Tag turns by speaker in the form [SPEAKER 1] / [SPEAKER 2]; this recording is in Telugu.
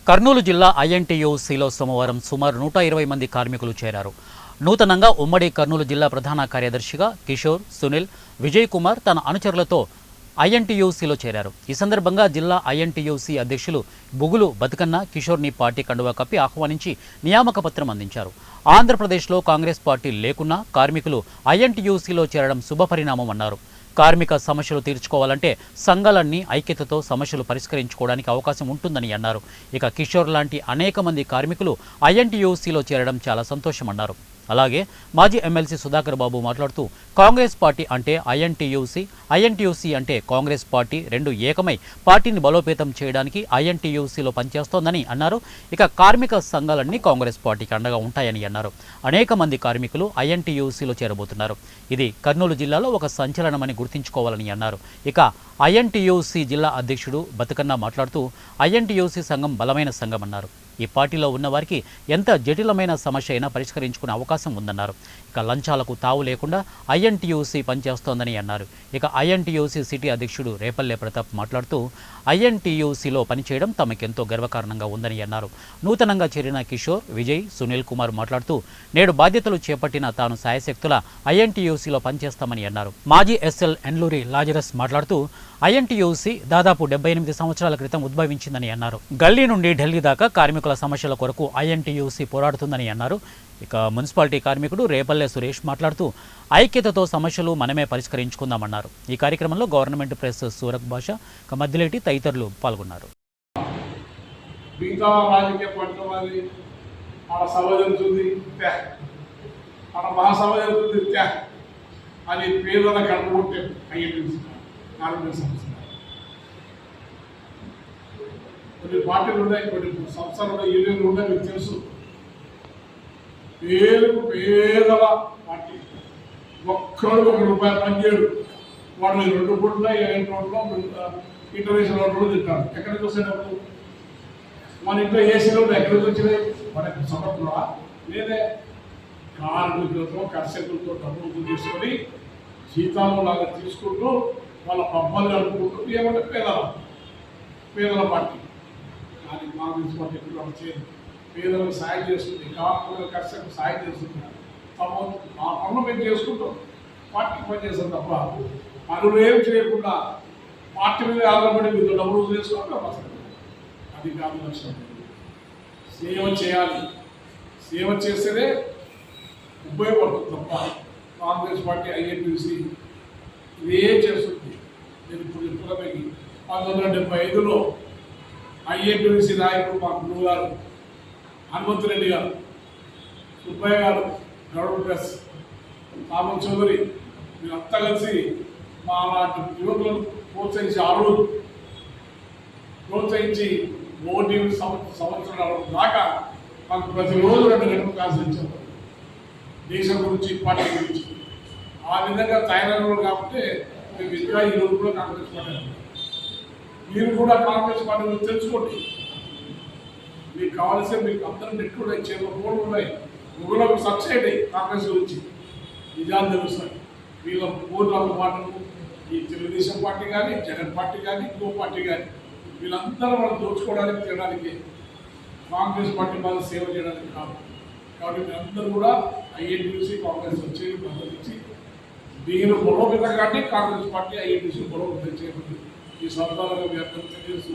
[SPEAKER 1] కర్నూలు జిల్లా ఐఎన్టీయూసీలో సోమవారం సుమారు 120 మంది కార్మికులు చేరారు. నూతనంగా ఉమ్మడి కర్నూలు జిల్లా ప్రధాన కార్యదర్శిగా కిషోర్, సునీల్, విజయ్ కుమార్ తన అనుచరులతో ఐఎన్టీయూసీలో చేరారు. ఈ సందర్భంగా జిల్లా ఐఎన్టీయూసీ అధ్యక్షులు బుగులు బతుకన్న కిషోర్ని పార్టీ కండువా కప్పి ఆహ్వానించి నియామక పత్రం అందించారు. ఆంధ్రప్రదేశ్లో కాంగ్రెస్ పార్టీ లేకున్నా కార్మికులు ఐఎన్టీయూసీలో చేరడం శుభపరిణామం అన్నారు. కార్మిక సమస్యలు తీర్చుకోవాలంటే సంఘాలన్నీ ఐక్యతతో సమస్యలు పరిష్కరించుకోవడానికి అవకాశం ఉంటుందని అన్నారు. ఇక కిషోర్ లాంటి అనేక మంది కార్మికులు ఐఎన్టీయూసీలో చేరడం చాలా సంతోషమన్నారు. అలాగే మాజీ ఎమ్మెల్సీ సుధాకర్ బాబు మాట్లాడుతూ కాంగ్రెస్ పార్టీ అంటే ఐఎన్టీయూసీ అంటే కాంగ్రెస్ పార్టీ రెండు ఏకమై పార్టీని బలోపేతం చేయడానికి ఐఎన్టీయూసీలో పనిచేస్తోందని అన్నారు. ఇక కార్మిక సంఘాలన్నీ కాంగ్రెస్ పార్టీకి అండగా ఉంటాయని అన్నారు. అనేక మంది కార్మికులు ఐఎన్టీయూసీలో చేరబోతున్నారు. ఇది కర్నూలు జిల్లాలో ఒక సంచలనమని గుర్తుంచుకోవాలని అన్నారు. ఇక ఐఎన్టీయూసీ జిల్లా అధ్యక్షుడు బతుకన్న మాట్లాడుతూ ఐఎన్టీయూసీ సంఘం బలమైన సంఘం అన్నారు. ఈ పార్టీలో ఉన్నవారికి ఎంత జటిలమైన సమస్య అయినా పరిష్కరించుకునే అవకాశం ఉందన్నారు. ఇక లంచాలకు తావు లేకుండా ఐఎన్టీయూసీ పనిచేస్తోందని అన్నారు. ఇక ఐఎన్టీయూసీ సిటీ అధ్యక్షుడు రేపల్లె ప్రతాప్ మాట్లాడుతూ ఐఎన్టీయూసీలో పనిచేయడం తమకెంతో గర్వకారణంగా ఉందని అన్నారు. నూతనంగా చేరిన కిషోర్, విజయ్, సునీల్ కుమార్ మాట్లాడుతూ నేడు బాధ్యతలు చేపట్టిన తాను సాయశక్తుల ఐఎన్టీయూసీలో పనిచేస్తామని అన్నారు. మాజీ ఎస్ఎల్ ఎన్లూరి లాజరస్ మాట్లాడుతూ ఐఎన్టీయూసీ దాదాపు 78 సంవత్సరాల క్రితం ఉద్భవించిందని అన్నారు. గల్లీ నుండి ఢిల్లీ దాకా కార్మికుల సమస్యల కొరకు ఐఎన్టీయూసీ పోరాడుతుందని అన్నారు. ఇక మున్సిపాలిటీ కార్మికుడు రేపల్లె సురేష్ మాట్లాడుతూ ఐక్యతతో సమస్యలు మనమే పరిష్కరించుకుందామన్నారు. ఈ కార్యక్రమంలో గవర్నమెంట్ ప్రెస్ సూరక్ భాష, మద్దిలేటి తదితరులు పాల్గొన్నారు.
[SPEAKER 2] అని పేదల కడుపుకుంటే కార్మిక సంస్థ కొన్ని పార్టీలు ఉన్నాయి, కొన్ని సంస్థలు యూనియన్లు ఉన్నాయి. మీకు తెలుసు, పేదల పార్టీ ఒక్కడు ₹1 పనిచేయడు. వాడు 2 పూట్ల 7 రోడ్లు ఇంటర్నేషనల్ రోడ్లు తింటారు. ఎక్కడ చూసేటప్పుడు మన ఇంట్లో ఏసీలో ఎక్కడికి వచ్చినాయి? మనకి సమర్థులా లేదే? కార్మికులతో కర్షకులతో డబ్బులు తీసుకొని జీతాలు లాగా తీసుకుంటూ వాళ్ళ పబ్బాలు గడుపుకుంటూ ఏమంటే పేదల పార్టీ. కానీ కాంగ్రెస్ పార్టీ ఎప్పుడు చేయదు. పేదలకు సాయం చేస్తుంది, కార్మికుల కర్షకులకు సాయం చేస్తుంది. ఆ పనులు మేము చేసుకుంటాం, పార్టీ పనిచేస్తాం తప్ప పనులు ఏం చేయకుండా పార్టీ మీద ఆధారపడి మీరు డబ్బులు చేసుకుంటాం. అసలు అది కాదు లక్ష్యం. సేవ చేయాలి, సేవ చేస్తేనే ఉపయోగపడుతుంది తప్ప కాంగ్రెస్ పార్టీ ఐఎన్టీయూసీ ఇదే చేస్తుంది. నేను ఇప్పుడు చెప్తున్నది 1975లో ఐఎన్టీయూసీ నాయకుడు మా గురువు గారు హనుమంతరెడ్డి గారు, సుబ్బయ్య గారు, గౌరవ ప్రెస్, తామల్ చౌదరి వీళ్ళంతా కలిసి మా అలాంటి యువకులను ప్రోత్సహించి ఆ రోజు ప్రోత్సహించి ఓటీ సంవత్సరాల దాకా మాకు ప్రతిరోజు 2 గంటలు క్లాసులు ఇచ్చారు. దేశం గురించి, పార్టీ గురించి ఆ విధంగా తయారైన కాబట్టి మేము ఇంకా ఈ రోజు కూడా కాంగ్రెస్ పార్టీ. మీరు కూడా కాంగ్రెస్ పార్టీ గురించి తెలుసుకోండి. మీకు కావాల్సిన మీకు అందరూ నెట్ ఉన్నాయి, చేతుల ఫోన్లు ఉన్నాయి. గూగుల్కి సర్చ్ చేయండి కాంగ్రెస్ గురించి, నిజాలు తెలుస్తాయి. వీళ్ళ పూర్వ మాటలు ఈ తెలుగుదేశం పార్టీ కానీ, జగన్ పార్టీ కానీ, ఇంకో పార్టీ కానీ వీళ్ళందరూ వాళ్ళు దోచుకోవడానికి చేయడానికి, కాంగ్రెస్ పార్టీ వాళ్ళు సేవ చేయడానికి కాదు. కాబట్టి మీరందరూ కూడా ఐఎన్టీయూసీ కాంగ్రెస్ వచ్చి మద్దతిచ్చి దీని బలోపేతం కానీ కాంగ్రెస్ పార్టీ ఐఎన్టీయూసీ బలోపేతం చేయబడింది. ఈ సందర్భంగా మీ అందరూ తెలియజేస్తూ